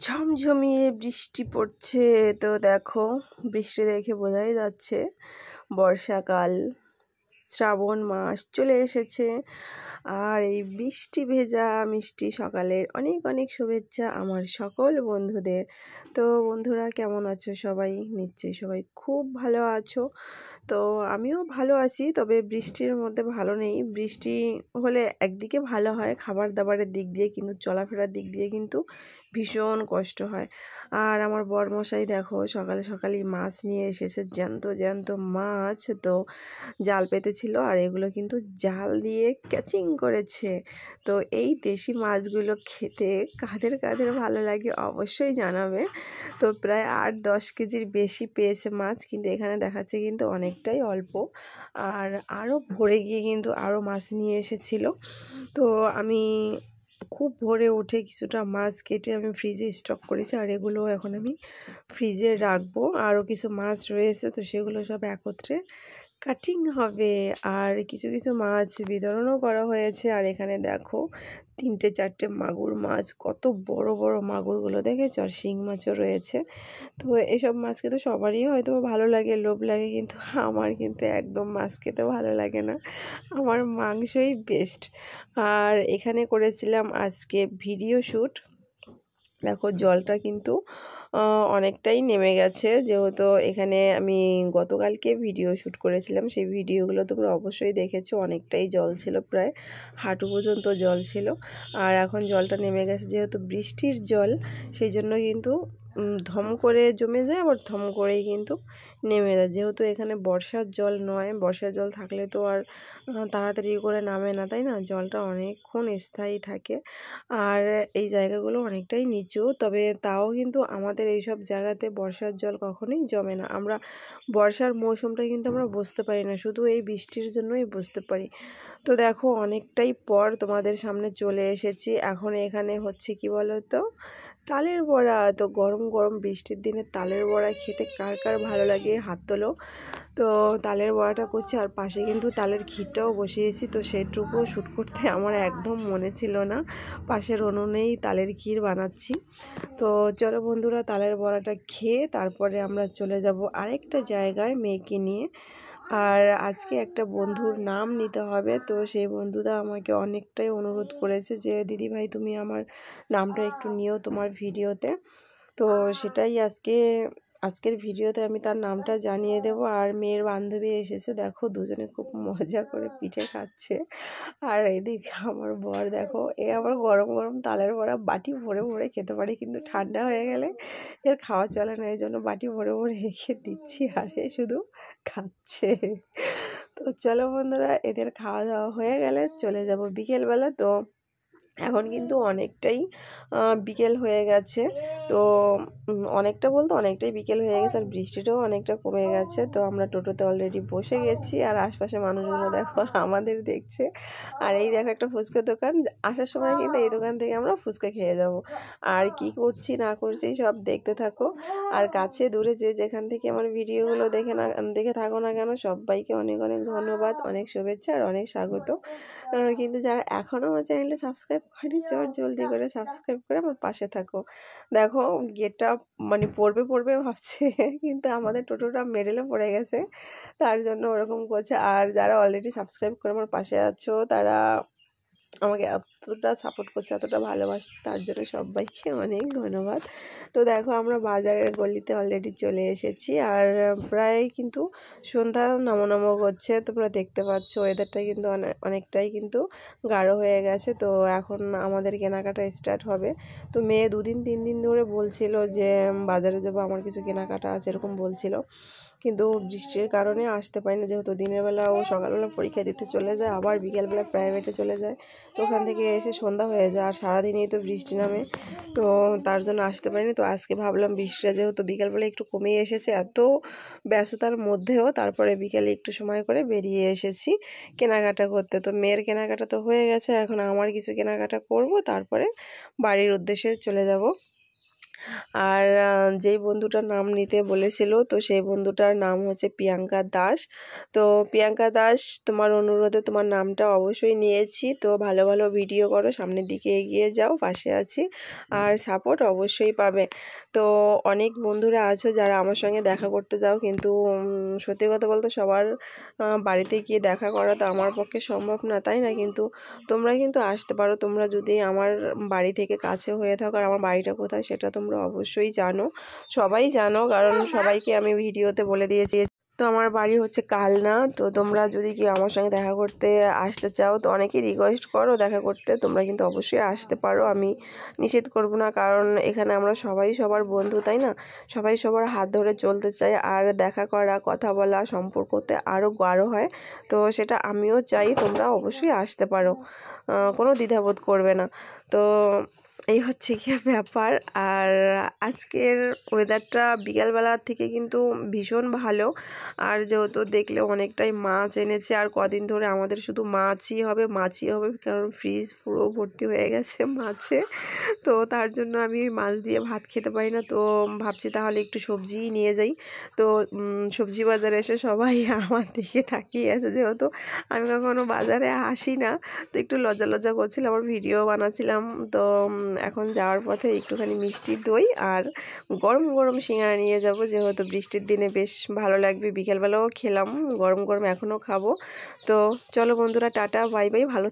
ঝমঝমিয়ে বৃষ্টি পড়ছে। তো দেখো, বৃষ্টি দেখে বোঝাই যাচ্ছে বর্ষাকাল, শ্রাবণ মাস চলে এসেছে। আর এই বৃষ্টি ভেজা মিষ্টি সকালের অনেক অনেক শুভেচ্ছা আমার সকল বন্ধুদের। তো বন্ধুরা, কেমন আছো সবাই? নিশ্চয়ই সবাই খুব ভালো আছো। তো আমিও ভালো আছি, তবে বৃষ্টির মধ্যে ভালো নেই। বৃষ্টি হলে একদিকে ভালো হয় খাবার দাবারের দিক দিয়ে, কিন্তু চলাফেরার দিক দিয়ে কিন্তু ভীষণ কষ্ট হয়। আর আমার বরমশাই দেখো সকালে সকালেই মাছ নিয়ে এসেছে, জ্যান্ত জ্যান্ত মাছ। তো জাল পেতেছিল, আর এগুলো কিন্তু জাল দিয়ে ক্যাচিং করেছে। তো এই দেশি মাছগুলো খেতে কাদের কাদের ভালো লাগে অবশ্যই জানাবে। তো প্রায় 8-10 কেজির বেশি পেয়েছে মাছ, কিন্তু এখানে দেখাচ্ছে কিন্তু অনেকটাই অল্প। আর আরও ভরে গিয়ে কিন্তু আরও মাছ নিয়ে এসেছিল। তো আমি খুব ভোরে উঠে কিছুটা মাছ কেটে আমি ফ্রিজে স্টক করেছি, আর এগুলো এখন আমি ফ্রিজে রাখবো। আরও কিছু মাছ রয়েছে, তো সেগুলো সব একত্রে কাটিং হবে। আর কিছু কিছু মাছ বিতরণও করা হয়েছে। আর এখানে দেখো 3-4টে মাগুর মাছ, কত বড় বড় মাগুরগুলো দেখেছো, আর শিং মাছও রয়েছে। তো এইসব মাছ খেতে সবারই হয়তো ভালো লাগে, লোভ লাগে, কিন্তু আমার কিন্তু একদম মাছ খেতে ভালো লাগে না, আমার মাংসই বেস্ট। আর এখানে করেছিলাম আজকে ভিডিও শ্যুট। দেখো জলটা কিন্তু অনেকটাই নেমে গেছে, যেহেতু এখানে আমি গতকালকে ভিডিও শ্যুট করেছিলাম, সেই ভিডিওগুলো তোমরা অবশ্যই দেখেছো। অনেকটাই জল ছিল, প্রায় হাঁটু পর্যন্ত জল ছিল। আর এখন জলটা নেমে গেছে, যেহেতু বৃষ্টির জল, সেই জন্য কিন্তু ধম করে জমে যায়, আবার ধম করেই কিন্তু নেমে যায়। যেহেতু এখানে বর্ষার জল নয়, বর্ষার জল থাকলে তো আর তাড়াতাড়ি করে নামে না, তাই না? জলটা অনেকক্ষণ স্থায়ী থাকে। আর এই জায়গাগুলো অনেকটাই নিচু, তবে তাও কিন্তু আমাদের এইসব জায়গাতে বর্ষার জল কখনোই জমে না। আমরা বর্ষার মৌসুমটা কিন্তু আমরা বুঝতে পারি না, শুধু এই বৃষ্টির জন্যই বুঝতে পারি। তো দেখো অনেকটাই পর তোমাদের সামনে চলে এসেছি। এখন এখানে হচ্ছে কি বলো তো, তালের বড়া। তো গরম গরম বৃষ্টির দিনে তালের বড়া খেতে কার কার ভালো লাগে হাত তোলো। তো তালের বড়াটা করছি, আর পাশে কিন্তু তালের ক্ষীরটাও বসিয়েছি। তো সেটুকুও শ্যুট করতে আমার একদম মনে ছিল না, পাশের উনুনেই তালের ক্ষীর বানাচ্ছি। তো চলো বন্ধুরা, তালের বড়াটা খেয়ে তারপরে আমরা চলে যাব আরেকটা জায়গায় মেয়েকে নিয়ে। আর আজকে একটা বন্ধুর নাম নিতে হবে, তো সেই বন্ধুটা আমাকে অনেকটাই অনুরোধ করেছে যে দিদি ভাই তুমি আমার নামটা একটু নিও তোমার ভিডিওতে। তো সেটাই আজকের ভিডিওতে আমি তার নামটা জানিয়ে দেব। আর মেয়ের বান্ধবী এসেছে, দেখো দুজনে খুব মজা করে পিঠে খাচ্ছে। আর এদিকে আমার বর দেখো, আবার গরম গরম তালের বড়া বাটি ভরে ভরে খেতে পারে, কিন্তু ঠান্ডা হয়ে গেলে এর খাওয়া চলে না, এই জন্য বাটি ভরে ভরে রেখে দিচ্ছি, আর এ শুধু খাচ্ছে। তো চলো বন্ধুরা, এদের খাওয়া দাওয়া হয়ে গেলে চলে যাব বিকেলবেলা। তো এখন কিন্তু অনেকটাই বিকেল হয়ে গেছে। তো অনেকটা বলতে অনেকটাই বিকেল হয়ে গেছে, আর বৃষ্টিটাও অনেকটা কমে গেছে। তো আমরা টোটোতে অলরেডি বসে গেছি, আর আশপাশে মানুষগুলো দেখো আমাদের দেখছে। আর এই দেখো একটা ফুচকা দোকান, আসার সময় কিন্তু এই দোকান থেকে আমরা ফুচকা খেয়ে যাব। আর কি করছি না করছি সব দেখতে থাকো। আর কাছে দূরে যে যেখান থেকে আমার ভিডিওগুলো দেখে থাকো না কেন, সবাইকে অনেক অনেক ধন্যবাদ, অনেক শুভেচ্ছা আর অনেক স্বাগত। কিন্তু যারা এখনও আমার চ্যানেলটা সাবস্ক্রাইব করেনি, জলদি করে সাবস্ক্রাইব করে আমার পাশে থাকো। দেখো গেটটা মানে পড়বে ভাবছে, কিন্তু আমাদের টোটোটা মেডেলে পড়ে গেছে, তার জন্য ওরকম করছে। আর যারা অলরেডি সাবস্ক্রাইব করে আমার পাশে আছো, তারা আমাকে এতটা সাপোর্ট করছে, এতটা ভালোবাসছে, তার জন্য সবাইকে অনেক ধন্যবাদ। তো দেখো আমরা বাজারের গলিতে অলরেডি চলে এসেছি, আর প্রায় কিন্তু সন্ধ্যা নামো করছে। তোমরা দেখতে পাচ্ছ ওয়েদারটা কিন্তু অনেকটাই কিন্তু গাঢ় হয়ে গেছে। তো এখন আমাদের কেনাকাটা স্টার্ট হবে। তো মেয়ে 2-3 দিন ধরে বলছিল যে বাজারে যাবো, আমার কিছু কেনাকাটা আছে এরকম বলছিল, কিন্তু বৃষ্টির কারণে আসতে পারি না। যেহেতু দিনের বেলা ও সকালবেলা পরীক্ষা দিতে চলে যায়, আবার বিকেলবেলা প্রাইভেটে চলে যায়, তো ওখান থেকে এসে সন্ধ্যা হয়ে যায়, আর সারাদিনই তো বৃষ্টি নামে, তো তার জন্য আসতে পারিনি। তো আজকে ভাবলাম বৃষ্টিটা যেহেতু বিকেলবেলা একটু কমেই এসেছে, এত ব্যস্ততার মধ্যেও তারপরে বিকেলে একটু সময় করে বেরিয়ে এসেছি কেনাকাটা করতে। তো মেয়ের কেনাকাটা তো হয়ে গেছে, এখন আমার কিছু কেনাকাটা করব, তারপরে বাড়ির উদ্দেশ্যে চলে যাব। আর যেই বন্ধুটার নাম নিতে বলেছিল তো সেই বন্ধুটার নাম হচ্ছে প্রিয়াঙ্কা দাস। তো প্রিয়াঙ্কা দাস, তোমার অনুরোধে তোমার নামটা অবশ্যই নিয়েছি। তো ভালো ভালো ভিডিও করো, সামনের দিকে এগিয়ে যাও, পাশে আছি, আর সাপোর্ট অবশ্যই পাবে। তো অনেক বন্ধুরা আছো যারা আমার সঙ্গে দেখা করতে যাও, কিন্তু সত্যি কথা বলতে সবার বাড়িতে গিয়ে দেখা করা তো আমার পক্ষে সম্ভব না, তাই না? কিন্তু তোমরা কিন্তু আসতে পারো। তোমরা যদি আমার বাড়ি থেকে কাছে হয়ে থাকো, আর আমার বাড়িটা কোথায় সেটা তোমরা অবশ্যই জানো, সবাই জানো, কারণ সবাইকে আমি ভিডিওতে বলে দিয়েছি। তো আমার বাড়ি হচ্ছে কালনা। তো তোমরা যদি কি আমার সঙ্গে দেখা করতে আসতে চাও, তো অনেকেই রিকোয়েস্ট করো দেখা করতে, তোমরা কিন্তু অবশ্যই আসতে পারো, আমি নিষেধ করব না, কারণ এখানে আমরা সবাই সবার বন্ধু, তাই না? সবাই সবার হাত ধরে চলতে চাই, আর দেখা করা, কথা বলা, সম্পর্কতে আরও গাঢ় হয়। তো সেটা আমিও চাই, তোমরা অবশ্যই আসতে পারো, কোনো দ্বিধাবোধ করবে না। তো এই হচ্ছে গিয়ে ব্যাপার। আর আজকের ওয়েদারটা বিকালবেলার থেকে কিন্তু ভীষণ ভালো। আর যেহেতু দেখলে অনেকটাই মাছ এনেছে, আর কদিন ধরে আমাদের শুধু মাছই হবে, মাছই হবে, কারণ ফ্রিজ পুরো ভর্তি হয়ে গেছে মাছে। তো তার জন্য আমি মাছ দিয়ে ভাত খেতে পারি না। তো ভাবছি তাহলে একটু সবজিই নিয়ে যাই। তো সবজি বাজারে এসে সবাই আমার দিকে তাকিয়ে আছে, যেহেতু আমি কখনো বাজারে আসি না, তো একটু লজ্জা লজ্জা করছিলাম, আবার ভিডিও বানাচ্ছিলাম। তো এখন যাওয়ার পথে একটুখানি মিষ্টি দই আর গরম গরম সিঙ্গারা নিয়ে যাব, যেহেতু বৃষ্টির দিনে বেশ ভালো লাগবে। বিকেলবেলাও খেলাম গরম গরম, এখনও খাবো। তো চলো বন্ধুরা, টাটা, বাই বাই, ভালো